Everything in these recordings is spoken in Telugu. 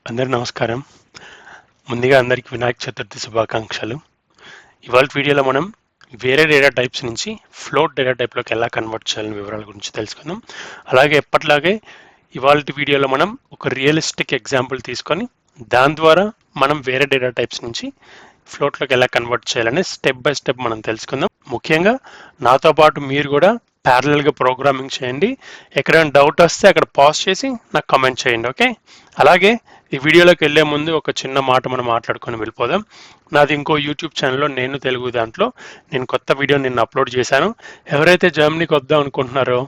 అందరి నమస్కారం. ముందుగా అందరికీ వినాయక చతుర్థి శుభాకాంక్షలు. ఇవాళ వీడియోలో మనం వేరే డేటా టైప్స్ నుంచి ఫ్లోట్ డేటా టైప్లోకి ఎలా కన్వర్ట్ చేయాలని వివరాల గురించి తెలుసుకుందాం. అలాగే ఎప్పటిలాగే ఇవాళ వీడియోలో మనం ఒక రియలిస్టిక్ ఎగ్జాంపుల్ తీసుకొని దాని ద్వారా మనం వేరే డేటా టైప్స్ నుంచి ఫ్లోట్లోకి ఎలా కన్వర్ట్ చేయాలని స్టెప్ బై స్టెప్ మనం తెలుసుకుందాం. ముఖ్యంగా నాతో పాటు మీరు కూడా ప్యారలల్గా ప్రోగ్రామింగ్ చేయండి. ఎక్కడైనా డౌట్ వస్తే అక్కడ పాజ్ చేసి నాకు కామెంట్ చేయండి. ఓకే, అలాగే ఈ వీడియోలోకి వెళ్ళే ముందు ఒక చిన్న మాట మనం మాట్లాడుకొని వెళ్ళిపోదాం. నాది ఇంకో యూట్యూబ్ ఛానల్లో నేను తెలుగు దాంట్లో నేను కొత్త వీడియో నిన్న అప్లోడ్ చేశాను. ఎవరైతే జర్మనీకి వద్దాం అనుకుంటున్నారో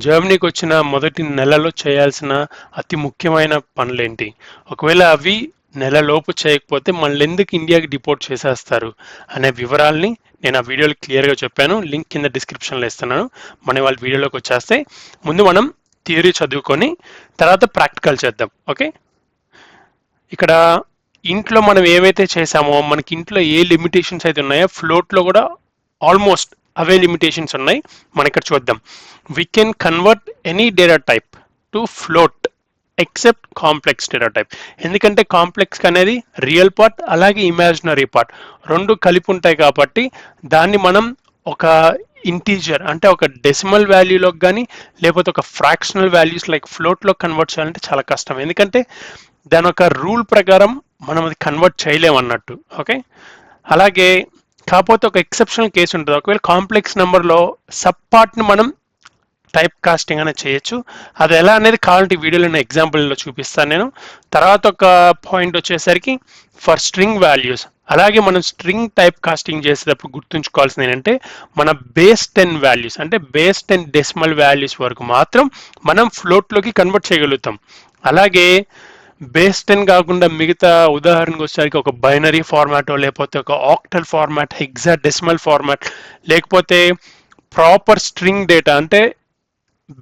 జర్మనీకి వచ్చిన మొదటి నెలలో చేయాల్సిన అతి ముఖ్యమైన పనులేంటి, ఒకవేళ అవి నెలలోపు చేయకపోతే మళ్ళీ ఎందుకు ఇండియాకి డిపోర్ట్ చేసేస్తారు అనే వివరాల్ని నేను ఆ వీడియోలో క్లియర్గా చెప్పాను. లింక్ కింద డిస్క్రిప్షన్లో ఇస్తున్నాను. మన వాళ్ళ వీడియోలోకి వచ్చేస్తే ముందు మనం థియరీ చదువుకొని తర్వాత ప్రాక్టికల్ చేద్దాం. ఓకే, ఇక్కడ ఇంట్లో మనం ఏవైతే చేసామో మనకి ఇంట్లో ఏ లిమిటేషన్స్ అయితే ఉన్నాయో ఫ్లోట్లో కూడా ఆల్మోస్ట్ అవే లిమిటేషన్స్ ఉన్నాయి. మనం ఇక్కడ చూద్దాం. We can convert any data type to float except complex data type. ఎందుకంటే కాంప్లెక్స్ అనేది రియల్ పార్ట్ అలాగే ఇమాజినరీ పార్ట్ రెండు కలిపి ఉంటాయి కాబట్టి దాన్ని మనం ఒక ఇంటీజర్ అంటే ఒక డెసిమల్ వాల్యూలోకి కానీ లేకపోతే ఒక ఫ్రాక్షనల్ వాల్యూస్ లైక్ ఫ్లోట్లో కన్వర్ట్ చేయాలంటే చాలా కష్టం. ఎందుకంటే దాని ఒక రూల్ ప్రకారం మనం అది కన్వర్ట్ చేయలేమన్నట్టు. ఓకే, అలాగే కాకపోతే ఒక ఎక్సెప్షనల్ కేసు ఉంటుంది. ఒకవేళ కాంప్లెక్స్ నెంబర్లో సబ్ పార్ట్ని మనం టైప్ కాస్టింగ్ అనేది చేయొచ్చు. అది ఎలా అనేది కావాలంటే వీడియోలో నేను ఎగ్జాంపుల్లో చూపిస్తాను నేను. తర్వాత ఒక పాయింట్ వచ్చేసరికి ఫర్ స్ట్రింగ్ వాల్యూస్, అలాగే మనం స్ట్రింగ్ టైప్ కాస్టింగ్ చేసేటప్పుడు గుర్తుంచుకోవాల్సింది ఏంటంటే మన బేస్ 10 వాల్యూస్ అంటే బేస్ 10 డెసిమల్ వాల్యూస్ వరకు మాత్రం మనం ఫ్లోట్లోకి కన్వర్ట్ చేయగలుగుతాం. అలాగే బేస్ 10 కాకుండా మిగతా ఉదాహరణకు వచ్చేసరికి ఒక బైనరీ ఫార్మాట్ లేకపోతే ఒక octal format, hexa decimal format, లేకపోతే ప్రాపర్ స్ట్రింగ్ డేటా అంటే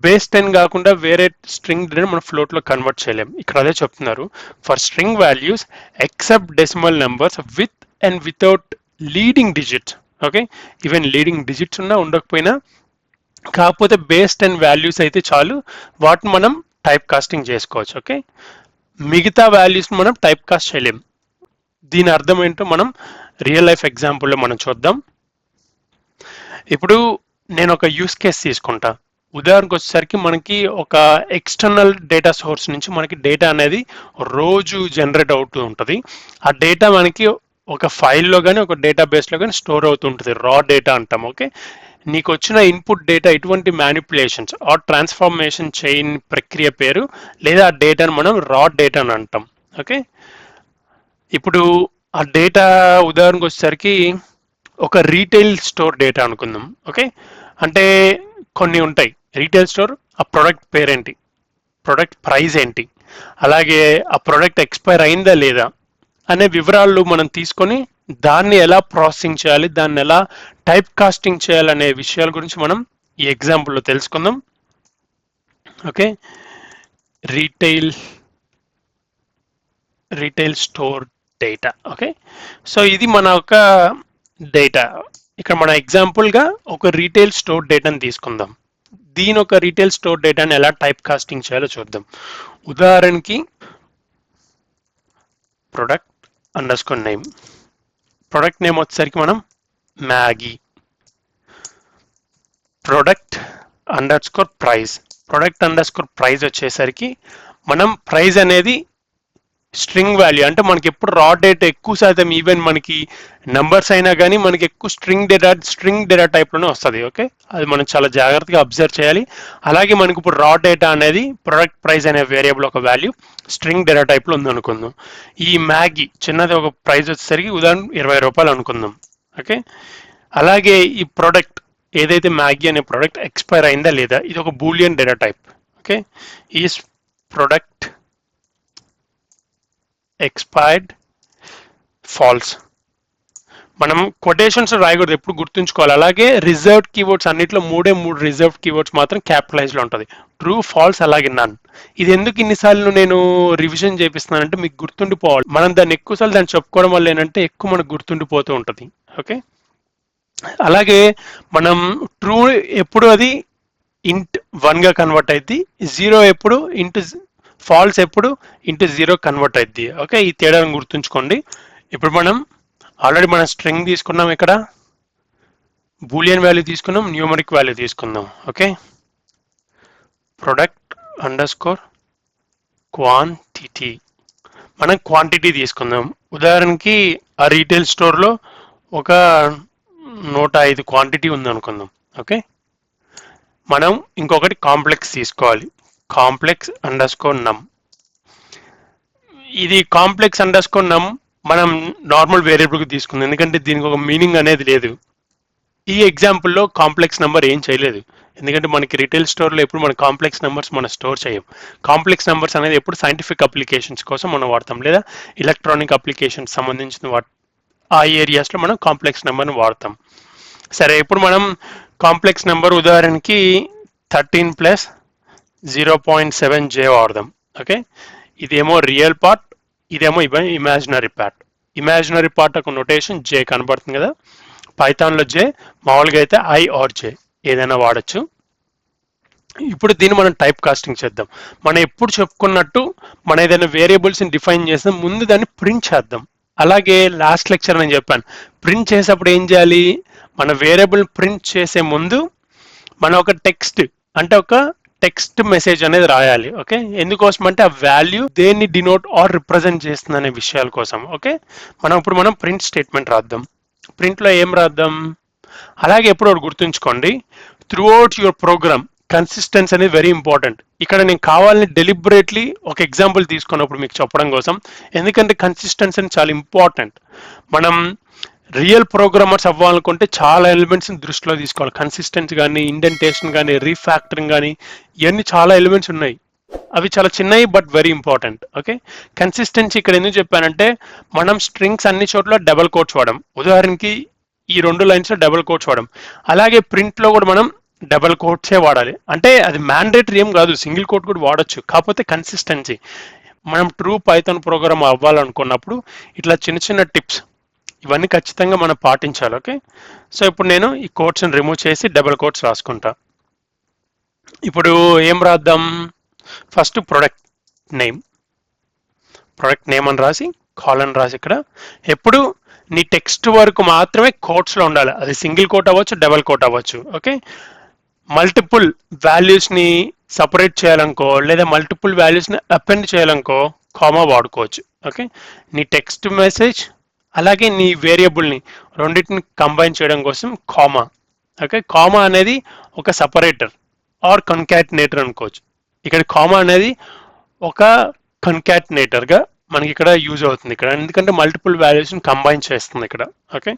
బేస్ 10 కాకుండా వేరే స్ట్రింగ్ డేటా మనం ఫ్లోట్లో కన్వర్ట్ చేయలేం. ఇక్కడ అదే చెప్తున్నారు, for string values except decimal numbers with and without leading digits. Okay, even leading digits ఉన్నా ఉండకపోయినా కాకపోతే బేస్ 10 వాల్యూస్ అయితే చాలు, వాటిని మనం టైప్ కాస్టింగ్ చేసుకోవచ్చు. ఓకే, మిగతా వాల్యూస్ మనం టైప్ కాస్ట్ చేయలేం. దీని అర్థం ఏంటో మనం రియల్ లైఫ్ ఎగ్జాంపుల్లో మనం చూద్దాం. ఇప్పుడు నేను ఒక యూస్ కేస్ తీసుకుంటా. ఉదాహరణకు వచ్చేసరికి మనకి ఒక ఎక్స్టర్నల్ డేటా సోర్స్ నుంచి మనకి డేటా అనేది రోజు జనరేట్ అవుతూ ఉంటుంది. ఆ డేటా మనకి ఒక ఫైల్లో కానీ ఒక డేటాబేస్లో కానీ స్టోర్ అవుతూ ఉంటుంది, రా డేటా అంటాం. ఓకే, నీకు వచ్చిన ఇన్పుట్ డేటా ఇటువంటి మ్యానిపులేషన్స్ ఆర్ ట్రాన్స్ఫార్మేషన్ చైన్ ప్రక్రియ పేరు లేదా ఆ డేటాను మనం రా డేటా అని అంటాం. ఓకే, ఇప్పుడు ఆ డేటా ఉదాహరణకు వచ్చేసరికి ఒక రీటైల్ స్టోర్ డేటా అనుకుందాం. ఓకే, అంటే కొన్ని ఉంటాయి రీటైల్ స్టోర్, ఆ ప్రొడక్ట్ పేరేంటి, ప్రొడక్ట్ ప్రైస్ ఏంటి, అలాగే ఆ ప్రొడక్ట్ ఎక్స్పైర్ అయిందా లేదా అనే వివరాలు మనం తీసుకొని దాన్ని ఎలా ప్రాసెసింగ్ చేయాలి, దాన్ని ఎలా టైప్ కాస్టింగ్ చేయాలనే విషయాల గురించి మనం ఈ ఎగ్జాంపుల్లో తెలుసుకుందాం. Okay, retail store data. Okay, so ఇది మన ఒక డేటా. ఇక్కడ మన ఎగ్జాంపుల్గా ఒక రీటైల్ స్టోర్ డేటాని తీసుకుందాం. దీని ఒక రీటైల్ స్టోర్ డేటాని ఎలా టైప్ కాస్టింగ్ చేయాలో చూద్దాం. ఉదాహరణకి product underscore name, product name వచ్చేసరికి మనం Maggi, product underscore price, product underscore price వచ్చేసరికి మనం ప్రైస్ అనేది స్ట్రింగ్ వాల్యూ అంటే మనకి ఎప్పుడు రా డేటా ఎక్కువ శాతం ఈవెన్ మనకి నంబర్స్ అయినా కానీ మనకి ఎక్కువ స్ట్రింగ్ డేటా టైప్లోనే వస్తుంది. ఓకే, అది మనం చాలా జాగ్రత్తగా అబ్జర్వ్ చేయాలి. అలాగే మనకి ఇప్పుడు రా డేటా అనేది ప్రొడక్ట్ ప్రైస్ అనే వేరియబుల్ ఒక వాల్యూ స్ట్రింగ్ డేటా టైప్లో ఉంది అనుకుందాం. ఈ మ్యాగీ చిన్నది ఒక ప్రైస్ వచ్చేసరికి ఉదాహరణ 20 రూపాయలు అనుకుందాం. ఓకే, అలాగే ఈ ప్రొడక్ట్ ఏదైతే మ్యాగీ అనే ప్రొడక్ట్ ఎక్స్పైర్ అయిందా లేదా, ఇది ఒక బూలియన్ డేటా టైప్. ఓకే, ఈ ప్రొడక్ట్ ఎక్స్పైర్డ్ ఫాల్స్. మనం కొటేషన్స్ రాయకూడదు, ఎప్పుడు గుర్తుంచుకోవాలి. అలాగే రిజర్వ్డ్ కీవర్డ్స్ అన్నిట్లో మూడు రిజర్వ్డ్ కీవర్డ్స్ మాత్రం క్యాపిటలైజ్లో ఉంటుంది, ట్రూ, ఫాల్స్, అలాగే నన్. ఇది ఎందుకు ఇన్నిసార్లు నేను రివిజన్ చేపిస్తున్నానంటే మీకు గుర్తుండిపోవాలి. మనం దాన్ని ఎక్కువసార్లు దాన్ని చెప్పుకోవడం వల్ల ఏంటంటే ఎక్కువ మనకు గుర్తుండిపోతూ ఉంటుంది. ఓకే, అలాగే మనం ట్రూ ఎప్పుడు అది ఇంట్ 1గా కన్వర్ట్ అయింది, 0 ఎప్పుడు ఇంట్ ఫాల్స్ ఎప్పుడు ఇంటూ 0 కన్వర్ట్ అయింది. ఓకే, ఈ తేడాను గుర్తుంచుకోండి. ఇప్పుడు మనం ఆల్రెడీ మనం స్ట్రింగ్ తీసుకున్నాం, ఇక్కడ బూలియన్ వాల్యూ తీసుకున్నాం, న్యూమరిక్ వాల్యూ తీసుకుందాం. Okay, product under score quantity, మనం క్వాంటిటీ తీసుకుందాం. ఉదాహరణకి ఆ రీటైల్ స్టోర్లో ఒక 105 క్వాంటిటీ ఉంది అనుకుందాం. ఓకే, మనం ఇంకొకటి కాంప్లెక్స్ తీసుకోవాలి, కాంప్లెక్స్ అండర్ స్కోర్ నమ్. ఇది కాంప్లెక్స్ అండర్ స్కోర్ నమ్ మనం నార్మల్ వేరియబుల్కి తీసుకుందాం, ఎందుకంటే దీనికి ఒక మీనింగ్ అనేది లేదు. ఈ ఎగ్జాంపుల్లో కాంప్లెక్స్ నెంబర్ ఏం చేయలేదు, ఎందుకంటే మనకి రిటైల్ స్టోర్లో ఎప్పుడు మన కాంప్లెక్స్ నెంబర్స్ మనం స్టోర్ చేయం. కాంప్లెక్స్ నెంబర్స్ అనేది ఎప్పుడు సైంటిఫిక్ అప్లికేషన్స్ కోసం మనం వాడతాం, లేదా ఎలక్ట్రానిక్ అప్లికేషన్స్ సంబంధించిన ఆ ఏరియాస్లో మనం కాంప్లెక్స్ నెంబర్ని వాడతాం. సరే, ఇప్పుడు మనం కాంప్లెక్స్ నెంబర్ ఉదాహరణకి 13 ప్లస్ 0.7j వాడదాం. ఓకే, ఇదేమో రియల్ పార్ట్, ఇదేమో ఇమాజినరీ పార్ట్. ఇమాజినరీ పార్ట్ ఒక నొటేషన్ జే కనబడుతుంది కదా, పైథాన్లో జే, మామూలుగా అయితే ఐ ఆర్ జే ఏదైనా వాడచ్చు. ఇప్పుడు దీన్ని మనం టైప్ కాస్టింగ్ చేద్దాం. మనం ఎప్పుడు చెప్పుకున్నట్టు మనం ఏదైనా వేరియబుల్స్ని డిఫైన్ చేస్తే ముందు దాన్ని ప్రింట్ చేద్దాం. అలాగే లాస్ట్ లెక్చర్ నేను చెప్పాను, ప్రింట్ చేసేప్పుడు ఏం చేయాలి, మన వేరియబుల్ ప్రింట్ చేసే ముందు మనం ఒక టెక్స్ట్, అంటే ఒక టెక్స్ట్ మెసేజ్ అనేది రాయాలి. ఓకే, ఎందుకోసం అంటే ఆ వాల్యూ దేన్ని డినోట్ ఆర్ రిప్రజెంట్ చేస్తుంది అనే విషయాల కోసం. ఓకే, ఇప్పుడు మనం ప్రింట్ స్టేట్మెంట్ రాద్దాం. ప్రింట్లో ఏం రాద్దాం, అలాగే ఎప్పుడు ఒకటి గుర్తుంచుకోండి, throughout your program consistency అనేది వెరీ ఇంపార్టెంట్. ఇక్కడ నేను కావాలని డెలిబరేట్లీ ఒక ఎగ్జాంపుల్ తీసుకున్నప్పుడు మీకు చెప్పడం కోసం, ఎందుకంటే కన్సిస్టెన్సీ చాలా ఇంపార్టెంట్. మనం రియల్ ప్రోగ్రామర్స్ అవ్వాలనుకుంటే చాలా ఎలిమెంట్స్ని దృష్టిలో తీసుకోవాలి. కన్సిస్టెన్సీ కానీ, ఇండెంటేషన్ కానీ, రీఫ్యాక్టరింగ్ కానీ, ఇవన్నీ చాలా ఎలిమెంట్స్ ఉన్నాయి. అవి చాలా చిన్నవి but very important. Okay, consistency ఇక్కడ ఎందుకు చెప్పానంటే, మనం స్ట్రింగ్స్ అన్ని చోట్ల డబల్ కోట్స్ వాడడం. ఉదాహరణకి ఈ 2 లైన్స్ లో డబల్ కోట్స్ వాడడం. అలాగే ప్రింట్ లో కూడా మనం డబల్ కోట్సే వాడాలి. అంటే అది మ్యాండేటరీ ఏం కాదు, సింగిల్ కోట్ కూడా వాడచ్చు, కాకపోతే కన్సిస్టెన్సీ. మనం ట్రూ పైథాన్ ప్రోగ్రామ్ అవ్వాలనుకున్నప్పుడు ఇట్లా చిన్న చిన్న టిప్స్ ఇవన్నీ ఖచ్చితంగా మనం పాటించాలి. ఓకే, సో ఇప్పుడు నేను ఈ కోట్స్ని రిమూవ్ చేసి డబల్ కోట్స్ రాసుకుంటా. ఇప్పుడు ఏం రాద్దాం, first product name, product name అని రాసి కాలన్ రాసి, ఇక్కడ ఎప్పుడు నీ టెక్స్ట్ వరకు మాత్రమే కోట్స్లో ఉండాలి. అది సింగిల్ కోట్ అవ్వచ్చు, డబల్ కోట్ అవ్వచ్చు. ఓకే, మల్టిపుల్ వాల్యూస్ని సపరేట్ చేయాలనుకో, లేదా మల్టిపుల్ వాల్యూస్ని అపెండ్ చేయాలనుకో కామా వాడుకోవచ్చు. ఓకే, నీ టెక్స్ట్ మెసేజ్ అలాగే నీ వేరియబుల్ని రెండింటిని కంబైన్ చేయడం కోసం కామా. ఓకే, కామా అనేది ఒక సపరేటర్ ఆర్ కన్కాటినేటర్ అనుకోవచ్చు. ఇక్కడ కామా అనేది ఒక కన్కాటినేటర్గా మనకి ఇక్కడ యూజ్ అవుతుంది ఇక్కడ, ఎందుకంటే మల్టిపుల్ వాల్యూస్ని కంబైన్ చేస్తుంది ఇక్కడ. ఓకే,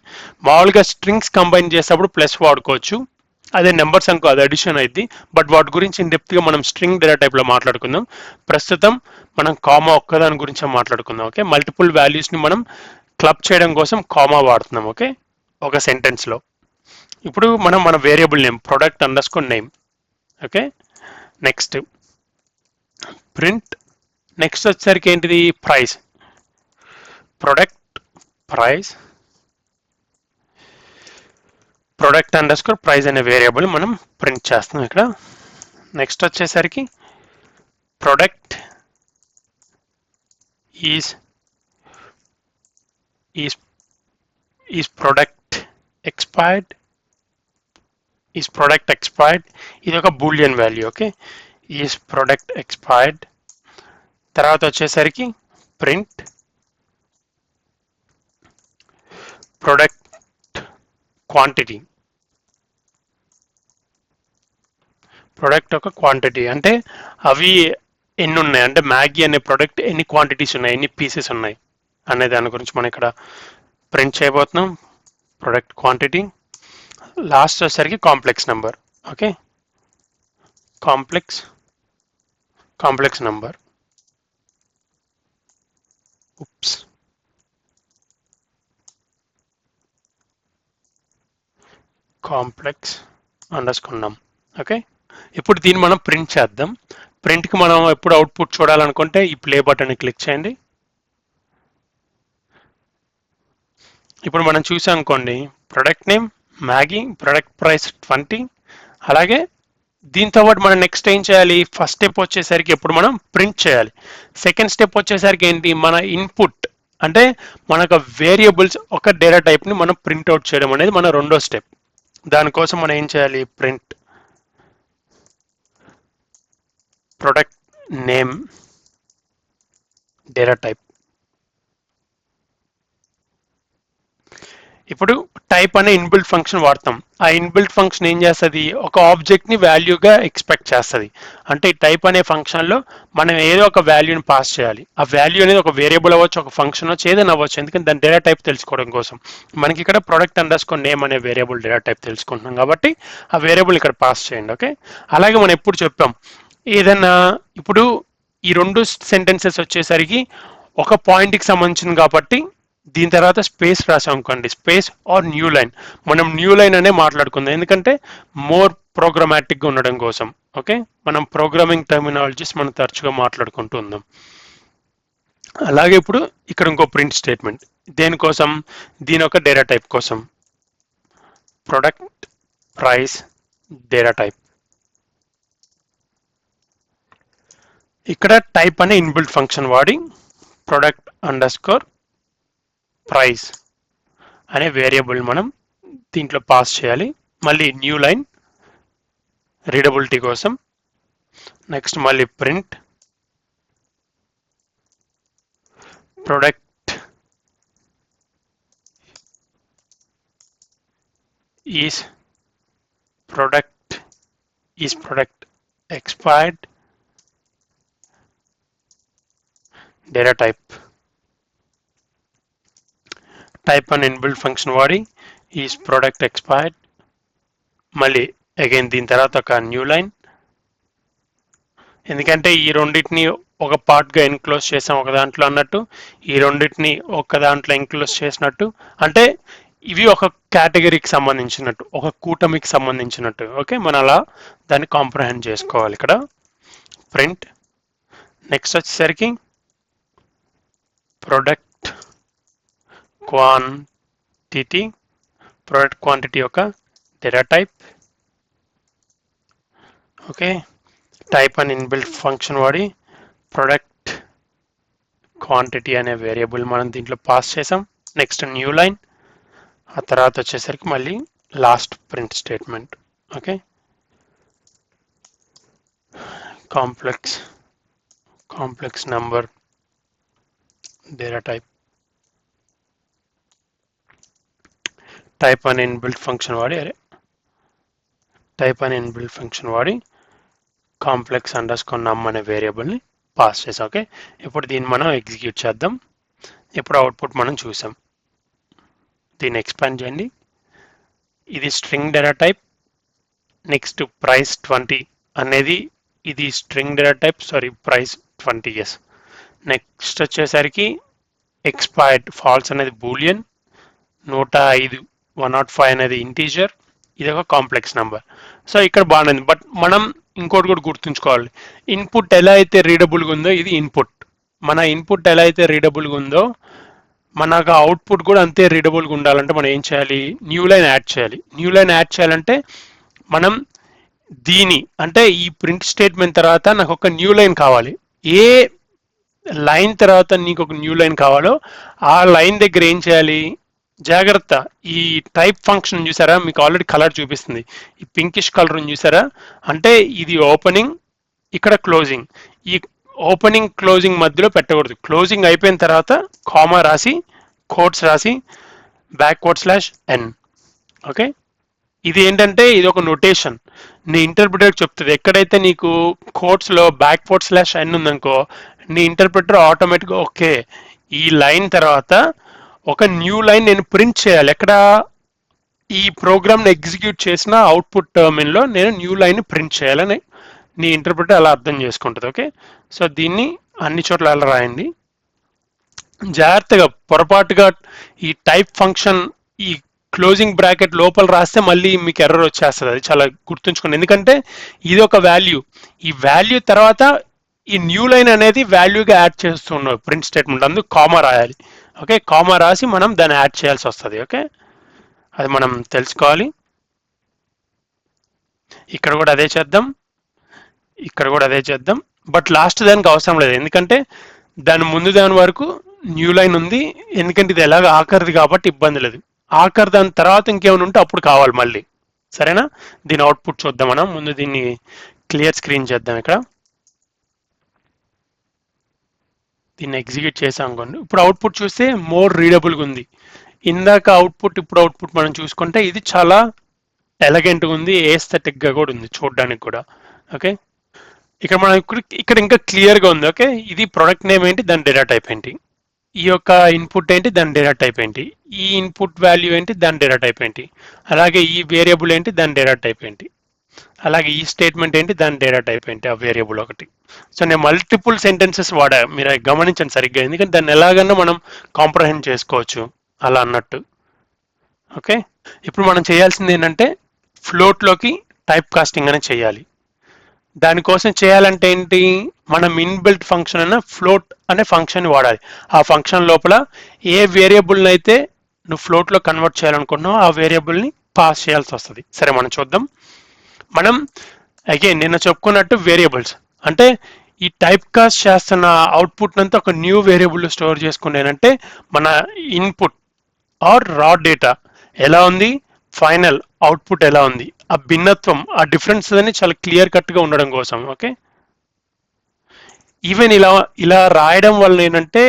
మామూలుగా స్ట్రింగ్స్ కంబైన్ చేసేటప్పుడు ప్లస్ వాడుకోవచ్చు, అదే నెంబర్స్ అనుకో అది అడిషన్ అయింది. బట్ వాటి గురించి ఇన్ డెప్త్గా మనం స్ట్రింగ్ డేటా టైప్లో మాట్లాడుకుందాం. ప్రస్తుతం మనం కామా ఒక్కదాని గురించి మాట్లాడుకుందాం. ఓకే, మల్టిపుల్ వాల్యూస్ని మనం క్లబ్ చేయడం కోసం కామా వాడుతున్నాం. ఓకే, ఒక సెంటెన్స్లో. ఇప్పుడు మనం మన variable name product under score name. Okay, next print, next వచ్చేసరికి ఏంటిది, price. Product price, product underscore price అనే వేరియబుల్ మనం ప్రింట్ చేస్తాం ఇక్కడ. నెక్స్ట్ వచ్చేసరికి product is product expired, is product expired, ఇది ఒక Boolean value. Okay, is product expired. తర్వాత వచ్చేసరికి ప్రింట్ ప్రొడక్ట్ క్వాంటిటీ, ప్రొడక్ట్ ఒక క్వాంటిటీ అంటే అవి ఎన్ని ఉన్నాయి, అంటే మ్యాగీ అనే ప్రొడక్ట్ ఎన్ని క్వాంటిటీస్ ఉన్నాయి, ఎన్ని పీసెస్ ఉన్నాయి అనే దాని గురించి మనం ఇక్కడ ప్రింట్ చేయబోతున్నాం. Product quantity. లాస్ట్ వచ్చేసరికి complex number. Okay, complex number. Oops, complex అండర్స్కున్నాం. ఓకే, ఇప్పుడు దీన్ని మనం ప్రింట్ చేద్దాం. ప్రింట్కి మనం ఎప్పుడు అవుట్పుట్ చూడాలనుకుంటే ఈ ప్లే బటన్ని క్లిక్ చేయండి. ఇప్పుడు మనం చూసాం అనుకోండి, product name Maggi, product price 20, అలాగే దీంతో పాటు మనం నెక్స్ట్ ఏం చేయాలి, ఫస్ట్ స్టెప్ వచ్చేసరికి ఎప్పుడు మనం ప్రింట్ చేయాలి. సెకండ్ స్టెప్ వచ్చేసరికి ఏంటి, మన ఇన్పుట్ అంటే మనకు వేరియబుల్స్ ఒక డేటా టైప్ని మనం ప్రింట్అవుట్ చేయడం అనేది మన రెండో స్టెప్. దానికోసం మనం ఏం చేయాలి, print product name data type. ఇప్పుడు టైప్ అనే ఇన్బిల్ట్ ఫంక్షన్ వాడతాం. ఆ ఇన్బిల్ట్ ఫంక్షన్ ఏం చేస్తుంది, ఒక ఆబ్జెక్ట్ని వాల్యూగా ఎక్స్పెక్ట్ చేస్తుంది. అంటే టైప్ అనే ఫంక్షన్లో మనం ఏదో ఒక వాల్యూని పాస్ చేయాలి. ఆ వాల్యూ అనేది ఒక వేరియబుల్ అవ్వచ్చు, ఒక ఫంక్షన్ అవ్వచ్చు, ఏదైనా అవ్వచ్చు. ఎందుకంటే దాని డేటా టైప్ తెలుసుకోవడం కోసం మనకి ఇక్కడ ప్రొడక్ట్ అండర్స్కోర్ నేమ్ అనే వేరియబుల్ డేటా టైప్ తెలుసుకుంటున్నాం కాబట్టి ఆ వేరియబుల్ ఇక్కడ పాస్ చేయండి. ఓకే, అలాగే మనం ఎప్పుడు చెప్పాం ఏదైనా, ఇప్పుడు ఈ రెండు సెంటెన్సెస్ వచ్చేసరికి ఒక పాయింట్కి సంబంధించింది కాబట్టి దీని తర్వాత స్పేస్ రాసాం అనుకోండి, స్పేస్ ఆర్ న్యూ లైన్. మనం న్యూ లైన్ అనే మాట్లాడుకుందాం, ఎందుకంటే మోర్ ప్రోగ్రామాటిక్గా ఉండడం కోసం. ఓకే, మనం ప్రోగ్రామింగ్ టర్మినాలజీస్ మనం తరచుగా మాట్లాడుకుంటూ ఉందాం. అలాగే ఇప్పుడు ఇక్కడ ఇంకో ప్రింట్ స్టేట్మెంట్, దేనికోసం, దీని ఒక డేటా టైప్ కోసం, ప్రొడక్ట్ ప్రైస్ డేటా టైప్. ఇక్కడ టైప్ అనే ఇన్బిల్ట్ ఫంక్షన్ వాడి ప్రొడక్ట్ అండర్స్కోర్ ప్రైస్ అనే వేరియబుల్ మనం దీంట్లో పాస్ చేయాలి. మళ్ళీ న్యూ లైన్ రీడబిలిటీ కోసం. నెక్స్ట్ మళ్ళీ print product is product expired data type. Type an inbuilt function వాడి ఈస్ ప్రొడక్ట్ ఎక్స్పైర్డ్. మళ్ళీ అగైన్ దీని తర్వాత ఒక న్యూ లైన్, ఎందుకంటే ఈ రెండింటిని ఒక పార్ట్గా ఎన్క్లోజ్ చేసాం ఒక దాంట్లో అన్నట్టు, ఈ రెండింటిని ఒక దాంట్లో ఎన్క్లోజ్ చేసినట్టు, అంటే ఇవి ఒక కేటగిరీకి సంబంధించినట్టు, ఒక కూటమికి సంబంధించినట్టు. ఓకే, మనం అలా దాన్ని కాంప్రహెండ్ చేసుకోవాలి. ఇక్కడ ప్రింట్ నెక్స్ట్ వచ్చేసరికి ప్రొడక్ట్ క్వాంటిటీ, ప్రొడక్ట్ క్వాంటిటీ యొక్క డేటా టైప్. ఓకే, టైప్ అని ఇన్బిల్ట్ ఫంక్షన్ వాడి ప్రొడక్ట్ క్వాంటిటీ అనే వేరియబుల్ మనం దీంట్లో పాస్ చేసాం. నెక్స్ట్ న్యూ లైన్, ఆ తర్వాత వచ్చేసరికి మళ్ళీ last print statement. Okay, complex number data type. Type అని ఇన్బిల్ట్ ఫంక్షన్ వాడి కాంప్లెక్స్ అండర్స్కోర్ నమ్ అనే వేరియబుల్ని పాస్ చేసాం. ఓకే, ఇప్పుడు దీన్ని మనం ఎగ్జిక్యూట్ చేద్దాం. ఇప్పుడు అవుట్పుట్ మనం చూసాం. దీన్ని ఎక్స్పాండ్ చేయండి. ఇది string data type. Next price 20 అనేది ఇది string data type, price 20. Yes. Next వచ్చేసరికి ఎక్స్పైర్డ్ ఫాల్స్ అనేది బూలియన్, 105 105 అనేది ఇంటీజర్, ఇది ఒక కాంప్లెక్స్ నెంబర్. సో ఇక్కడ బాగుంది. బట్ మనం ఇంకోటి కూడా గుర్తుంచుకోవాలి, ఇన్పుట్ ఎలా అయితే రీడబుల్గా ఉందో ఇది ఇన్పుట్, మన ఇన్పుట్ ఎలా అయితే రీడబుల్గా ఉందో మనకు అవుట్పుట్ కూడా అంతే రీడబుల్గా ఉండాలంటే మనం ఏం చేయాలి, న్యూ లైన్ యాడ్ చేయాలి. న్యూ లైన్ యాడ్ చేయాలంటే మనం అంటే ఈ ప్రింట్ స్టేట్మెంట్ తర్వాత నాకు ఒక న్యూ లైన్ కావాలి. ఏ లైన్ తర్వాత నీకు ఒక న్యూ లైన్ కావాలో ఆ లైన్ దగ్గర ఏం చేయాలి, జాగ్రత్త, ఈ టైప్ ఫంక్షన్ చూసారా, మీకు ఆల్రెడీ కలర్ చూపిస్తుంది, ఈ పింకిష్ కలర్ చూసారా, అంటే ఇది ఓపెనింగ్, ఇక్కడ క్లోజింగ్. ఈ ఓపెనింగ్ క్లోజింగ్ మధ్యలో పెట్టకూడదు. క్లోజింగ్ అయిపోయిన తర్వాత కామా రాసి కోట్స్ రాసి /n. ఓకే, ఇది ఏంటంటే ఇది ఒక నొటేషన్, నీ ఇంటర్ప్రిటర్ చెప్తుంది. ఎక్కడైతే నీకు కోట్స్లో /n ఉందనుకో, నీ ఇంటర్ప్రిటర్ ఆటోమేటిక్గా ఓకే ఈ లైన్ తర్వాత ఒక న్యూ లైన్ నేను ప్రింట్ చేయాలి. ఎక్కడ, ఈ ప్రోగ్రామ్ని ఎగ్జిక్యూట్ చేసిన అవుట్పుట్ టర్మినల్లో నేను న్యూ లైన్ ప్రింట్ చేయాలని నీ ఇంటర్ప్రిటర్ అలా అర్థం చేసుకుంటుంది. ఓకే, సో దీన్ని అన్ని చోట్ల అలా రాయండి జాగ్రత్తగా. పొరపాటుగా ఈ టైప్ ఫంక్షన్ ఈ క్లోజింగ్ బ్రాకెట్ లోపల రాస్తే మళ్ళీ మీకు ఎర్రర్ వచ్చేస్తుంది, అది చాలా గుర్తుంచుకోండి. ఎందుకంటే ఇది ఒక వాల్యూ, ఈ వాల్యూ తర్వాత ఈ న్యూ లైన్ అనేది వాల్యూగా యాడ్ చేస్తున్నాం ప్రింట్ స్టేట్మెంట్, అందుకు కామా రాయాలి. ఓకే, కామా రాసి మనం దాన్ని యాడ్ చేయాల్సి వస్తుంది. ఓకే, అది మనం తెలుసుకోవాలి. ఇక్కడ కూడా అదే చేద్దాం, ఇక్కడ కూడా అదే చేద్దాం. బట్ లాస్ట్ దానికి అవసరం లేదు, ఎందుకంటే దాని ముందు దాని వరకు న్యూ లైన్ ఉంది. ఎందుకంటే ఇది ఎలాగ ఆఖరిది కాబట్టి ఇబ్బంది లేదు. ఆఖరి దాని తర్వాత ఇంకేమైనా ఉంటే అప్పుడు కావాలి మళ్ళీ. సరేనా? దీని అవుట్పుట్ చూద్దాం. మనం ముందు దీన్ని క్లియర్ స్క్రీన్ చేద్దాం. ఇక్కడ దీన్ని ఎగ్జిక్యూట్ చేసాం అనుకోండి. ఇప్పుడు అవుట్పుట్ చూస్తే మోర్ రీడబుల్గా ఉంది. ఇందాక అవుట్పుట్, ఇప్పుడు అవుట్పుట్ మనం చూసుకుంటే ఇది చాలా ఎలగెంట్గా ఉంది, ఏస్థెటిక్గా కూడా ఉంది చూడడానికి కూడా. ఓకే, ఇక్కడ మనం ఇక్కడ ఇంకా క్లియర్గా ఉంది. ఓకే, ఇది ప్రొడక్ట్ నేమ్ ఏంటి, దాని డేటా టైప్ ఏంటి, ఈ యొక్క ఇన్పుట్ ఏంటి, దాని డేటా టైప్ ఏంటి, ఈ ఇన్పుట్ వాల్యూ ఏంటి, దాని డేటా టైప్ ఏంటి, అలాగే ఈ వేరియబుల్ ఏంటి, దాని డేటా టైప్ ఏంటి, అలాగే ఈ స్టేట్మెంట్ ఏంటి, దాని డేటా టైప్ ఏంటి, ఆ వేరియబుల్ ఒకటి. సో నేను మల్టిపుల్ సెంటెన్సెస్ వాడా, మీరు గమనించండి సరిగ్గా, ఎందుకంటే దాన్ని ఎలాగన్నా మనం కాంప్రహెండ్ చేసుకోవచ్చు అలా అన్నట్టు. ఓకే, ఇప్పుడు మనం చేయాల్సింది ఏంటంటే ఫ్లోట్లోకి టైప్ కాస్టింగ్ అనేది చేయాలి. దానికోసం చేయాలంటే ఏంటి, మనం ఇన్బిల్ట్ ఫంక్షన్ అయినా ఫ్లోట్ అనే ఫంక్షన్ వాడాలి. ఆ ఫంక్షన్ లోపల ఏ వేరియబుల్ని అయితే నువ్వు ఫ్లోట్లో కన్వర్ట్ చేయాలనుకుంటున్నావు ఆ వేరియబుల్ని పాస్ చేయాల్సి వస్తుంది. సరే, మనం చూద్దాం. మనం అగైన్ నిన్న చెప్పుకున్నట్టు వేరియబుల్స్ అంటే ఈ టైప్ కాస్ట్ చేస్తున్న అవుట్పుట్ అంతా ఒక న్యూ వేరియబుల్ స్టోర్ చేసుకునేనంటే మన ఇన్పుట్ ఆర్ రా డేటా ఎలా ఉంది, ఫైనల్ అవుట్పుట్ ఎలా ఉంది, ఆ భిన్నత్వం, ఆ డిఫరెన్స్ అని చాలా క్లియర్ కట్గా ఉండడం కోసం. ఓకే, ఈవెన్ ఇలా ఇలా రాయడం వల్ల ఏంటంటే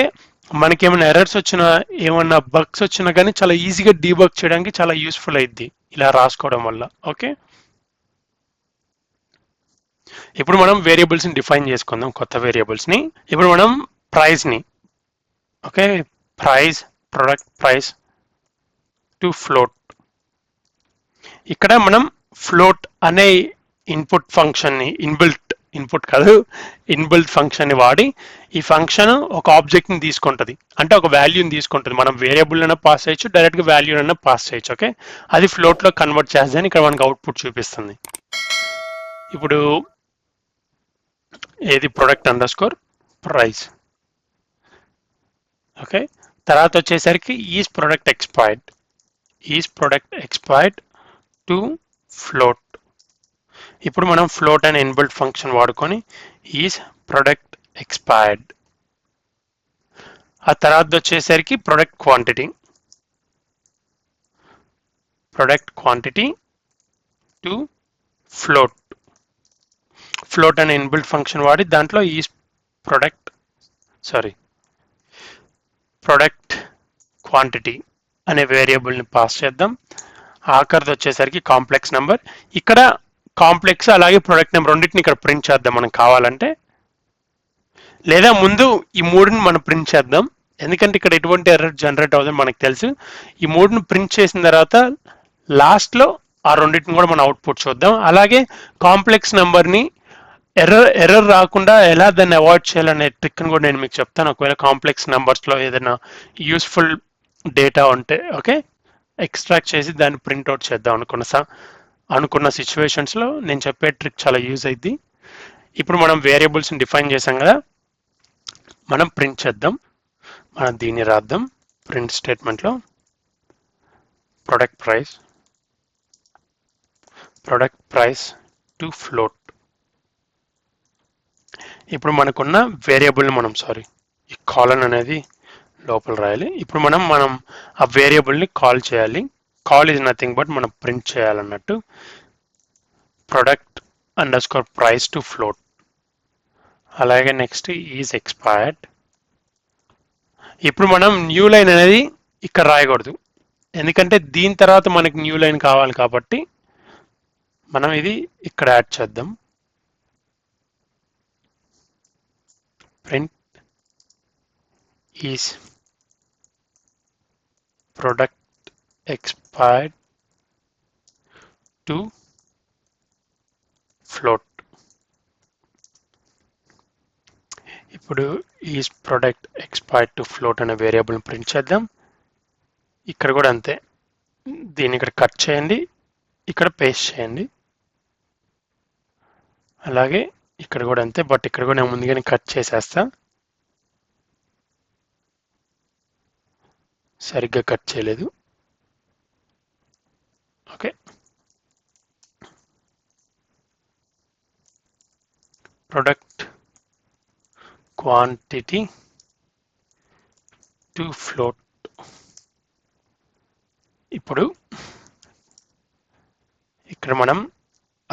మనకి ఏమైనా ఎర్రర్స్ వచ్చినా, ఏమన్నా బగ్స్ వచ్చినా కానీ చాలా ఈజీగా డీబగ్ చేయడానికి చాలా యూస్ఫుల్ అయింది ఇలా రాసుకోవడం వల్ల. ఓకే, ఇప్పుడు మనం వేరియబుల్స్ని డిఫైన్ చేసుకుందాం, కొత్త వేరియబుల్స్ని. ఇప్పుడు మనం ప్రైస్ని, okay, price, product price to float. ఇక్కడ మనం ఫ్లోట్ అనే ఇన్పుట్ ఫంక్షన్ని, ఇన్పుట్ కాదు, ఇన్బిల్ట్ ఫంక్షన్ని వాడి ఈ ఫంక్షన్ ఒక ఆబ్జెక్ట్ని తీసుకుంటుంది, అంటే ఒక వాల్యూని తీసుకుంటుంది. మనం వేరియబుల్ అయినా పాస్ చేయొచ్చు, డైరెక్ట్గా వాల్యూ అయినా పాస్ చేయొచ్చు. ఓకే, అది ఫ్లోట్లో కన్వర్ట్ చేస్తే ఇక్కడ మనకి అవుట్పుట్ చూపిస్తుంది. ఇప్పుడు ఏది product underscore price. Okay, తర్వాత వచ్చేసరికి is product expired to float. ఇప్పుడు మనం ఫ్లోట్ అనే ఇన్బిల్ట్ ఫంక్షన్ వాడుకొని ఈజ్ ప్రొడక్ట్ ఎక్స్పైర్డ్. ఆ తర్వాత వచ్చేసరికి product quantity to float. Float అనే ఇన్బిల్ట్ ఫంక్షన్ వాడి దాంట్లో ఈజ్ ప్రొడక్ట్ క్వాంటిటీ అనే వేరియబుల్ని పాస్ చేద్దాం. ఆఖరిది వచ్చేసరికి కాంప్లెక్స్ నెంబర్. ఇక్కడ కాంప్లెక్స్ అలాగే ప్రొడక్ట్ నెంబర్ రెండింటిని ఇక్కడ ప్రింట్ చేద్దాం మనం కావాలంటే, లేదా ముందు ఈ మూడుని మనం ప్రింట్ చేద్దాం, ఎందుకంటే ఇక్కడ ఎటువంటి ఎర్రర్ జనరేట్ అవుతుందని మనకు తెలుసు. ఈ మూడుని ప్రింట్ చేసిన తర్వాత లాస్ట్లో ఆ రెండింటిని కూడా మనం అవుట్పుట్ చూద్దాం. అలాగే కాంప్లెక్స్ నెంబర్ని ఎర్రర్ రాకుండా ఎలా దాన్ని అవాయిడ్ చేయాలనే ట్రిక్ని కూడా నేను మీకు చెప్తాను, ఒకవేళ కాంప్లెక్స్ నెంబర్స్లో ఏదైనా యూస్ఫుల్ డేటా ఉంటే. ఓకే, ఎక్స్ట్రాక్ట్ చేసి దాన్ని ప్రింట్అవుట్ చేద్దాం అనుకున్న సిచ్యువేషన్స్లో నేను చెప్పే ట్రిక్ చాలా యూజ్ అయింది. ఇప్పుడు మనం వేరియబుల్స్ని డిఫైన్ చేసాం కదా, మనం ప్రింట్ చేద్దాం. మనం దీన్ని రాద్దాం. ప్రింట్ స్టేట్మెంట్లో ప్రొడక్ట్ ప్రైస్ టు ఫ్లోట్. ఇప్పుడు మనకున్న వేరియబుల్ని మనం ఈ కాలన్ అనేది లోపల రాయాలి. ఇప్పుడు మనం ఆ వేరియబుల్ని కాల్ చేయాలి. కాల్ ఈజ్ నథింగ్ బట్ మనం ప్రింట్ చేయాలన్నట్టు product underscore price to float. అలాగే నెక్స్ట్ ఈజ్ ఎక్స్పైర్డ్. ఇప్పుడు మనం న్యూ లైన్ అనేది ఇక్కడ రాయకూడదు, ఎందుకంటే దీని తర్వాత మనకి న్యూ లైన్ కావాలి కాబట్టి మనం ఇది ఇక్కడ యాడ్ చేద్దాం. Print is product expired to float. ఇప్పుడు is product expired to float అనే వేరియబుల్ని ప్రింట్ చేద్దాం. ఇక్కడ కూడా అంతే, దీన్ని ఇక్కడ కట్ చేయండి, ఇక్కడ పేస్ట్ చేయండి. అలాగే ఇక్కడ కూడా అంతే, బట్ ఇక్కడ కూడా నేను ముందుగానే కట్ చేసేస్తా, సరిగ్గా కట్ చేయలేదు. Okay, product quantity to float. ఇప్పుడు ఇక్కడ మనం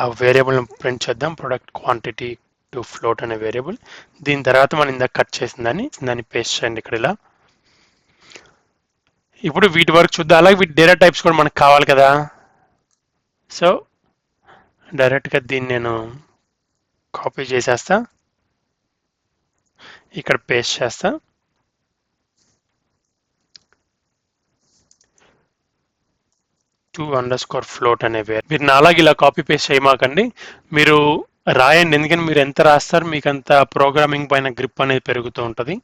ఆ వేరియబుల్ ప్రింట్ చేద్దాం, ప్రొడక్ట్ క్వాంటిటీ టు ఫ్లోట్ అనే వేరియబుల్. దీని తర్వాత మనం ఇందాక కట్ చేసిన దాన్ని పేస్ట్ చేయండి ఇక్కడ ఇలా. ఇప్పుడు వీటి వరకు చూద్దాం. అలాగే వీటి డేటా టైప్స్ కూడా మనకు కావాలి కదా. సో డైరెక్ట్గా దీన్ని నేను కాపీ చేసేస్తా, ఇక్కడ పేస్ట్ చేస్తా. _float అనే మీరు అలాగే ఇలా కాపీ పేస్ట్ చేయమాకండి, మీరు రాయండి. ఎందుకంటే మీరు ఎంత రాస్తారు మీకు అంత ప్రోగ్రామింగ్ పైన గ్రిప్ అనేది పెరుగుతూ ఉంటుంది.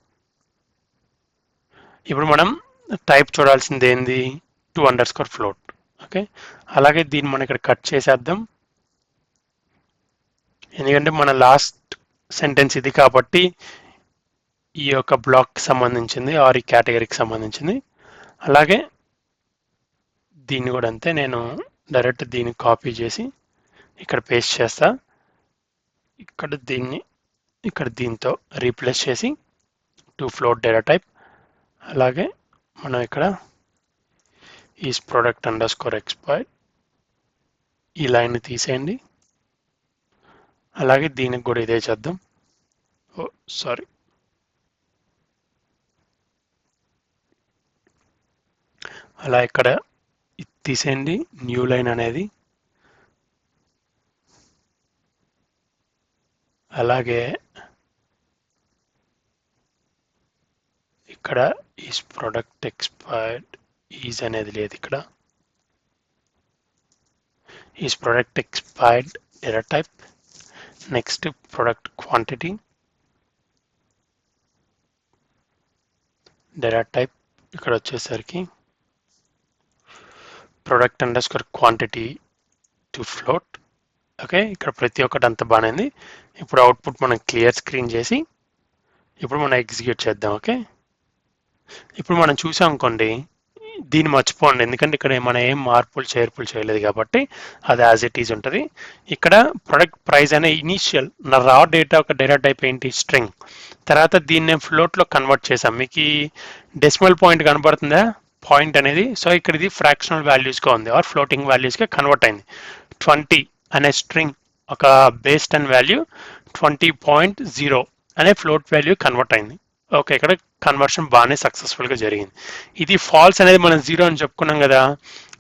ఇప్పుడు మనం టైప్ చూడాల్సింది ఏంది, _float. ఓకే, అలాగే దీన్ని మనం ఇక్కడ కట్ చేసేద్దాం, ఎందుకంటే మన లాస్ట్ సెంటెన్స్ ఇది కాబట్టి ఈ యొక్క బ్లాక్కి సంబంధించింది ఆర్ ఈ కేటగిరీకి సంబంధించింది. అలాగే దీన్ని కూడా అంతే, నేను డైరెక్ట్ దీన్ని కాపీ చేసి ఇక్కడ పేస్ట్ చేస్తా, ఇక్కడ దీన్ని ఇక్కడ దీంతో రీప్లేస్ చేసి _float డేటా టైప్. అలాగే మనం ఇక్కడ ఈస్ product_exploit ఈ లైన్ని తీసేయండి. అలాగే దీనికి కూడా ఇదే చేద్దాం. సారీ, అలా ఇక్కడ తీసేయండి న్యూ లైన్ అనేది. అలాగే ఇక్కడ ఈస్ ప్రొడక్ట్ ఎక్స్పైర్డ్ ఈజ్ అనేది లేదు, ఇక్కడ is product expired data type. Next product quantity data type, ఇక్కడ వచ్చేసరికి product_quantity to float. ఓకే, ఇక్కడ ప్రతి ఒక్కటి అంత బాగానే. ఇప్పుడు అవుట్పుట్ మనం క్లియర్ స్క్రీన్ చేసి ఇప్పుడు మనం ఎగ్జిక్యూట్ చేద్దాం. ఓకే, ఇప్పుడు మనం చూసాం అనుకోండి, దీన్ని మర్చిపోండి ఎందుకంటే ఇక్కడ మనం ఏం మార్పులు చేర్పులు చేయలేదు కాబట్టి అది యాజ్ ఇట్ ఈజ్ ఉంటుంది. ఇక్కడ ప్రొడక్ట్ ప్రైస్ అనే ఇనీషియల్ నా రా డేటా ఒక డేటా టైప్ ఏంటి, స్ట్రింగ్. తర్వాత దీన్ని ఫ్లోట్లో కన్వర్ట్ చేసాం. మీకు ఈ డెసిమల్ పాయింట్ కనబడుతుందా, పాయింట్ అనేది. సో ఇక్కడ ఇది ఫ్రాక్షనల్ వాల్యూస్గా ఉంది ఆర్ ఫ్లోటింగ్ వాల్యూస్గా కన్వర్ట్ అయింది. 20 అనే స్ట్రింగ్ ఒక బేస్ 10 వాల్యూ 20.0 అనే ఫ్లోట్ వాల్యూ కన్వర్ట్ అయింది. ఓకే, ఇక్కడ కన్వర్షన్ బాగానే సక్సెస్ఫుల్గా జరిగింది. ఇది ఫాల్స్ అనేది మనం 0 అని చెప్పుకున్నాం కదా.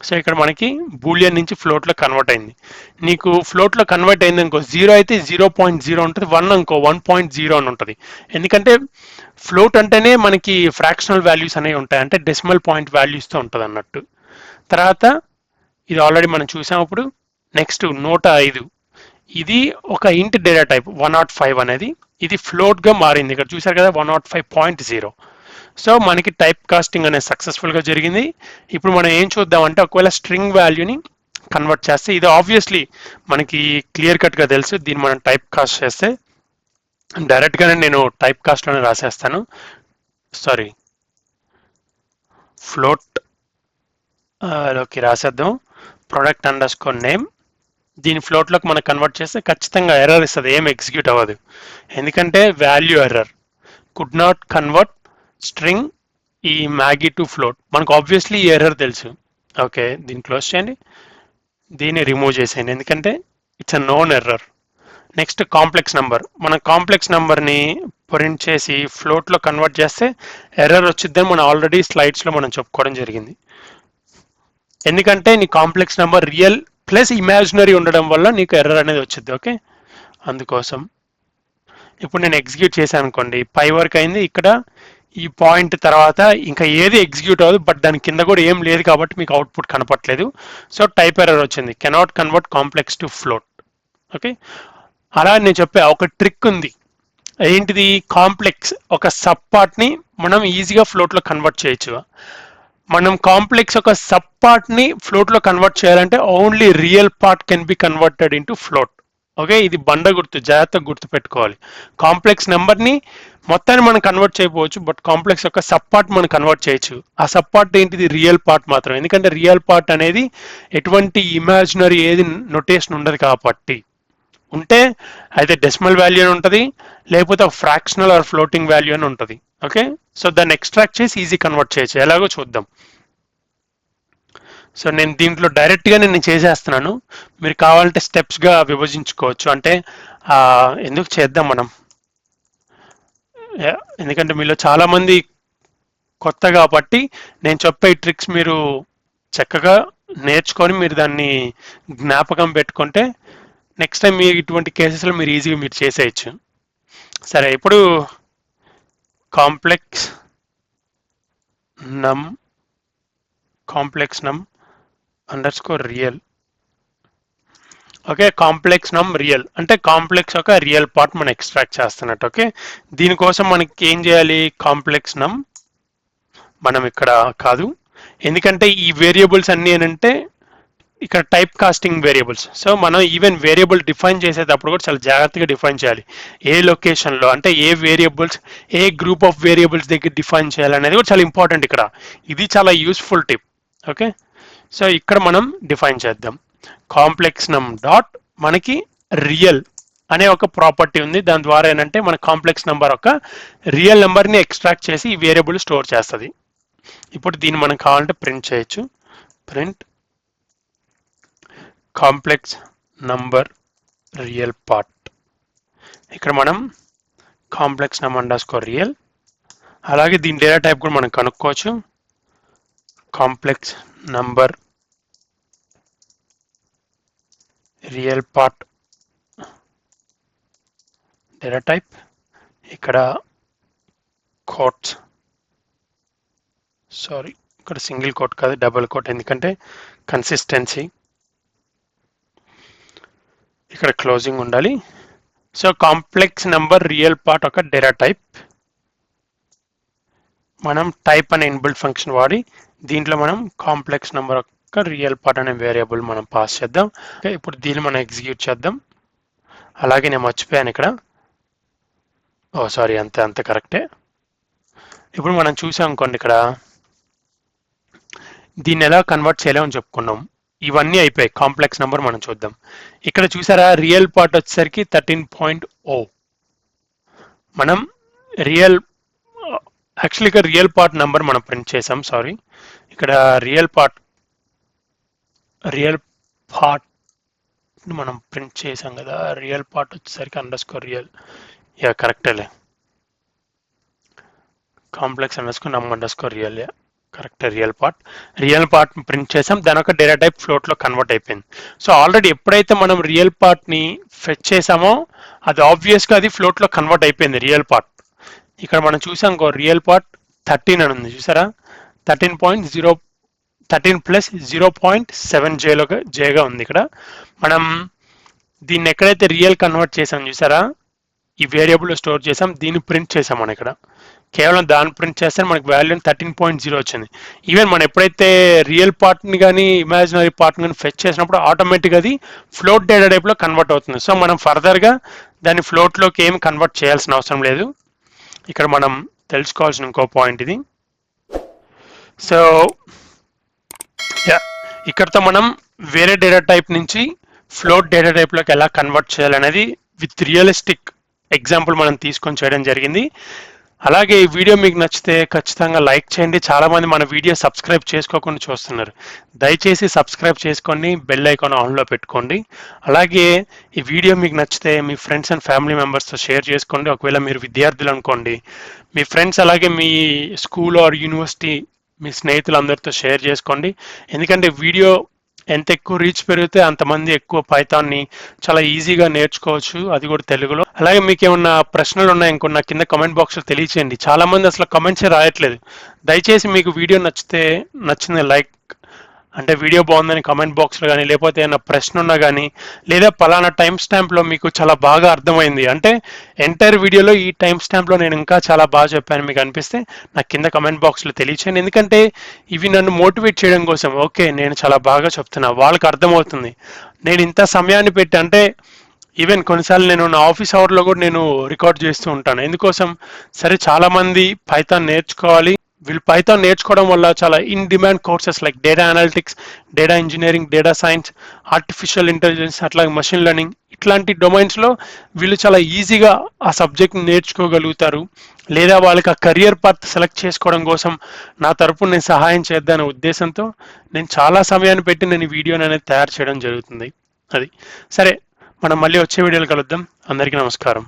సో ఇక్కడ మనకి బూలియన్ నుంచి ఫ్లోట్లో కన్వర్ట్ అయింది. నీకు ఫ్లోట్లో కన్వర్ట్ అయింది అనుకో, 0 అయితే 0.0 ఉంటుంది, 1 అనుకో 1.0 అని ఉంటుంది. ఎందుకంటే ఫ్లోట్ అంటేనే మనకి ఫ్రాక్షనల్ వాల్యూస్ అనేవి ఉంటాయి, అంటే డెసిమల్ పాయింట్ వాల్యూస్తో ఉంటుంది అన్నట్టు. తర్వాత ఇది ఆల్రెడీ మనం చూసాం. ఇప్పుడు నెక్స్ట్ 105, ఇది ఒక ఇంట్ డేటా టైప్ 105 అనేది, ఇది ఫ్లోట్గా మారింది. ఇక్కడ చూసారు కదా 105.0. సో మనకి టైప్ కాస్టింగ్ అనేది సక్సెస్ఫుల్గా జరిగింది. ఇప్పుడు మనం ఏం చూద్దామంటే, ఒకవేళ స్ట్రింగ్ వాల్యూని కన్వర్ట్ చేస్తే, ఇది ఆబ్వియస్లీ మనకి క్లియర్ కట్గా తెలుసు. దీన్ని మనం టైప్ కాస్ట్ చేస్తే డైరెక్ట్గానే నేను టైప్ కాస్ట్లోనే రాసేస్తాను. సారీ, ఫ్లోట్ లోకి రాసేద్దాం, product_name. దీని ఫ్లోట్లోకి మనం కన్వర్ట్ చేస్తే ఖచ్చితంగా ఎర్రర్ ఇస్తుంది, ఏం ఎగ్జిక్యూట్ అవ్వదు. ఎందుకంటే value error, could not convert string ఈ మ్యాగీ టు ఫ్లోట్. మనకు ఆబ్వియస్లీ ఈ ఎర్రర్ తెలుసు. ఓకే, దీన్ని క్లోజ్ చేయండి, దీన్ని రిమూవ్ చేసేయండి, ఎందుకంటే it's a known error. Next complex number, మనం కాంప్లెక్స్ నెంబర్ని ప్రింట్ చేసి ఫ్లోట్లో కన్వర్ట్ చేస్తే ఎర్రర్ వచ్చిద్దని మనం ఆల్రెడీ స్లైడ్స్లో మనం చెప్పుకోవడం జరిగింది. ఎందుకంటే నీ complex number real plus imaginary ఉండడం వల్ల నీకు ఎర్రర్ అనేది వచ్చింది. ఓకే, అందుకోసం ఇప్పుడు నేను ఎగ్జిక్యూట్ చేశాను అనుకోండి, పై వరకు అయింది. ఇక్కడ ఈ పాయింట్ తర్వాత ఇంకా ఏది ఎగ్జిక్యూట్ అవ్వదు, బట్ దాని కింద కూడా ఏం లేదు కాబట్టి మీకు అవుట్పుట్ కనపట్లేదు. సో టైప్ ఎర్రర్ వచ్చింది, cannot convert complex to float. Okay, అలా నేను చెప్పే ఒక ట్రిక్ ఉంది. ఏంటిది, కాంప్లెక్స్ ఒక సబ్ పార్ట్ని మనం ఈజీగా ఫ్లోట్లో కన్వర్ట్ చేయొచ్చు. మనం కాంప్లెక్స్ ఒక సబ్ పార్ట్ని ఫ్లోట్లో కన్వర్ట్ చేయాలంటే only real part can be converted into float. Okay, ఇది బండ గుర్తు, జాగ్రత్తగా గుర్తు పెట్టుకోవాలి. కాంప్లెక్స్ నెంబర్ని మొత్తాన్ని మనం కన్వర్ట్ చేయకపోవచ్చు, బట్ కాంప్లెక్స్ యొక్క సబ్ పార్ట్ మనం కన్వర్ట్ చేయొచ్చు. ఆ సబ్ పార్ట్ ఏంటిది, రియల్ పార్ట్ మాత్రం. ఎందుకంటే రియల్ పార్ట్ అనేది ఎటువంటి ఇమాజినరీ ఏది నొటేషన్ ఉండదు కాబట్టి ఉంటే అయితే డెసిమల్ వాల్యూ అని ఉంటుంది, లేకపోతే ఒక ఫ్రాక్షనల్ ఆర్ ఫ్లోటింగ్ వాల్యూ అని ఉంటుంది. ఓకే, సో దాన్ని ఎక్స్ట్రాక్ట్ చేసి ఈజీ కన్వర్ట్ చేయొచ్చు. ఎలాగో చూద్దాం. సో నేను దీంట్లో డైరెక్ట్గా నేను చేసేస్తున్నాను, మీరు కావాలంటే స్టెప్స్గా విభజించుకోవచ్చు. అంటే ఎందుకు చేద్దాం మనం, ఎందుకంటే మీలో చాలామంది కొత్త కాబట్టి నేను చెప్పే ఈ ట్రిక్స్ మీరు చక్కగా నేర్చుకొని మీరు దాన్ని జ్ఞాపకం పెట్టుకుంటే నెక్స్ట్ టైం మీరు ఇటువంటి కేసెస్లో మీరు ఈజీగా మీరు చేసేయచ్చు. సరే, ఇప్పుడు కాంప్లెక్స్ నమ్ అండర్స్కోర్ రియల్. ఓకే, కాంప్లెక్స్ నమ్ రియల్ అంటే కాంప్లెక్స్ ఒక రియల్ పార్ట్ మనం ఎక్స్ట్రాక్ట్ చేస్తున్నట్టు. ఓకే, దీనికోసం మనకి ఏం చేయాలి, కాంప్లెక్స్ నమ్ మనం ఇక్కడ కాదు, ఎందుకంటే ఈ వేరియబుల్స్ అన్నీ ఏంటంటే ఇక్కడ టైప్ కాస్టింగ్ వేరియబుల్స్. సో మనం ఈవెన్ వేరియబుల్ డిఫైన్ చేసేటప్పుడు కూడా చాలా జాగ్రత్తగా డిఫైన్ చేయాలి. ఏ లొకేషన్లో అంటే ఏ వేరియబుల్స్ ఏ గ్రూప్ ఆఫ్ వేరియబుల్స్ దగ్గర డిఫైన్ చేయాలనేది కూడా చాలా ఇంపార్టెంట్ ఇక్కడ. ఇది చాలా యూస్ఫుల్ టిప్. ఓకే, సో ఇక్కడ మనం డిఫైన్ చేద్దాం. కాంప్లెక్స్ నమ్ డాట్ మనకి రియల్ అనే ఒక ప్రాపర్టీ ఉంది, దాని ద్వారా ఏంటంటే మన కాంప్లెక్స్ నెంబర్ ఒక రియల్ నెంబర్ని ఎక్స్ట్రాక్ట్ చేసి ఈ వేరియబుల్ స్టోర్ చేస్తుంది. ఇప్పుడు దీన్ని మనం కావాలంటే ప్రింట్ చేయొచ్చు. Print complex number real part. ఇక్కడ మనం కాంప్లెక్స్ నమ్ అండర్స్కోర్ రియల్, అలాగే దీని డేటా టైప్ కూడా మనం కనుక్కోవచ్చు. Complex number real part data type, ఇక్కడ కోట్స్, సారీ ఇక్కడ సింగిల్ కోట్ కాదు డబుల్ కోట్, ఎందుకంటే కన్సిస్టెన్సీ, ఇక్కడ క్లోజింగ్ ఉండాలి. So complex number real part ఒక డేటా టైప్, మనం టైప్ అనే ఇన్బిల్ట్ ఫంక్షన్ వాడి దీంట్లో మనం కాంప్లెక్స్ నెంబర్ ఒక రియల్ పార్ట్ అనే వేరియబుల్ మనం పాస్ చేద్దాం. ఇప్పుడు దీన్ని మనం ఎగ్జిక్యూట్ చేద్దాం. అలాగే నేను మర్చిపోయాను ఇక్కడ, సారీ అంత కరెక్టే. ఇప్పుడు మనం చూసాం అనుకోండి, ఇక్కడ దీన్ని ఎలా కన్వర్ట్ చేయలేమని చెప్పుకున్నాం. ఇవన్నీ అయిపోయాయి. కాంప్లెక్స్ నెంబర్ మనం చూద్దాం. ఇక్కడ చూసారా రియల్ పార్ట్ వచ్చేసరికి 13.0. మనం యాక్చువల్గా రియల్ పార్ట్ నెంబర్ మనం ప్రింట్ చేసాం. సారీ, ఇక్కడ రియల్ పార్ట్ మనం ప్రింట్ చేసాం కదా. రియల్ పార్ట్ వచ్చేసరికి అండర్స్కోర్ రియల్, కరెక్టేలే, కాంప్లెక్స్ అండర్స్కోర్ నమ్ underscore real, correct. Real part print చేసాం, దాని ఒక డేటా టైప్ ఫ్లోట్లో కన్వర్ట్ అయిపోయింది. సో ఆల్రెడీ ఎప్పుడైతే మనం రియల్ పార్ట్ని ఫెచ్ చేసామో అది ఆబ్వియస్గా అది ఫ్లోట్లో కన్వర్ట్ అయిపోయింది రియల్ పార్ట్. ఇక్కడ మనం చూసాం ఇంకో రియల్ పార్ట్ 13 అని ఉంది చూసారా, 13 ప్లస్ 0.7 జేగా ఉంది. ఇక్కడ మనం దీన్ని ఎక్కడైతే రియల్ కన్వర్ట్ చేసాం చూసారా, ఈ వేరియబుల్ స్టోర్ చేసాం, దీన్ని ప్రింట్ చేసాం. మనం ఇక్కడ కేవలం దాన్ని ప్రింట్ చేస్తే మనకి వాల్యూ 13.0 వచ్చింది. ఈవెన్ మనం ఎప్పుడైతే రియల్ పార్ట్ని కానీ ఇమాజినరీ పార్ట్ని కానీ ఫెచ్ చేసినప్పుడు ఆటోమేటిక్గా అది ఫ్లోట్ డేటా టైప్లో కన్వర్ట్ అవుతుంది. సో మనం ఫర్దర్గా దాన్ని ఫ్లోట్లోకి ఏమి కన్వర్ట్ చేయాల్సిన అవసరం లేదు. ఇక్కడ మనం తెలుసుకోవాల్సిన ఇంకో పాయింట్ ఇది. సో ఇక్కడతో మనం వేరే డేటా టైప్ నుంచి ఫ్లోట్ డేటా టైప్లోకి ఎలా కన్వర్ట్ చేయాలనేది విత్ రియలిస్టిక్ ఎగ్జాంపుల్ మనం తీసుకొని చేయడం జరిగింది. అలాగే ఈ వీడియో మీకు నచ్చితే ఖచ్చితంగా లైక్ చేయండి. చాలామంది మన వీడియో సబ్స్క్రైబ్ చేసుకోకుండా చూస్తున్నారు, దయచేసి సబ్స్క్రైబ్ చేసుకొని బెల్ ఐకాన్ ఆన్లో పెట్టుకోండి. అలాగే ఈ వీడియో మీకు నచ్చితే మీ ఫ్రెండ్స్ అండ్ ఫ్యామిలీ మెంబర్స్తో షేర్ చేసుకోండి. ఒకవేళ మీరు విద్యార్థులు అనుకోండి, మీ ఫ్రెండ్స్ అలాగే మీ స్కూల్ ఆర్ యూనివర్సిటీ మీ స్నేహితులందరితో షేర్ చేసుకోండి. ఎందుకంటే వీడియో ఎంత ఎక్కువ రీచ్ పెరిగితే అంతమంది ఎక్కువ పైథాన్ని చాలా ఈజీగా నేర్చుకోవచ్చు, అది కూడా తెలుగులో. అలాగే మీకు ఏమన్నా ప్రశ్నలు ఉన్నాయి ఇంకొన్న కింద కమెంట్ బాక్స్లో తెలియచేయండి. చాలామంది అసలు కమెంట్సే రాయట్లేదు. దయచేసి మీకు వీడియో నచ్చింది లైక్ అంటే వీడియో బాగుందని కమెంట్ బాక్స్లో కానీ, లేకపోతే ఏమైనా ప్రశ్న ఉన్నా కానీ, లేదా పలానా టైం స్టాంప్లో మీకు చాలా బాగా అర్థమైంది అంటే ఎంటైర్ వీడియోలో ఈ టైం స్టాంప్లో నేను ఇంకా చాలా బాగా చెప్పాను మీకు అనిపిస్తే నాకు కింద కమెంట్ బాక్స్లో తెలియచేయండి. ఎందుకంటే ఇవి నన్ను మోటివేట్ చేయడం కోసం. ఓకే, నేను చాలా బాగా చెప్తున్నా, వాళ్ళకి అర్థమవుతుంది. నేను ఇంత సమయాన్ని పెట్టి అంటే ఈవెన్ కొన్నిసార్లు నేను నా ఆఫీస్ అవర్లో కూడా నేను రికార్డ్ చేస్తూ ఉంటాను. ఎందుకోసం, సరే చాలామంది పైథాన్ నేర్చుకోవాలి, వీళ్ళు పైథాన్ నేర్చుకోవడం వల్ల చాలా in demand courses like data analytics, data engineering, data science, artificial intelligence, అట్లాగే మషిన్ లెర్నింగ్ ఇట్లాంటి డొమైన్స్లో వీళ్ళు చాలా ఈజీగా ఆ సబ్జెక్ట్ని నేర్చుకోగలుగుతారు, లేదా వాళ్ళకి ఆ కెరియర్ పాత్ సెలెక్ట్ చేసుకోవడం కోసం నా తరపున నేను సహాయం చేద్దానే ఉద్దేశంతో నేను చాలా సమయాన్ని పెట్టి నేను ఈ వీడియోని అనేది తయారు చేయడం జరుగుతుంది. అది సరే, మనం మళ్ళీ వచ్చే వీడియోలో కలుద్దాం. అందరికీ నమస్కారం.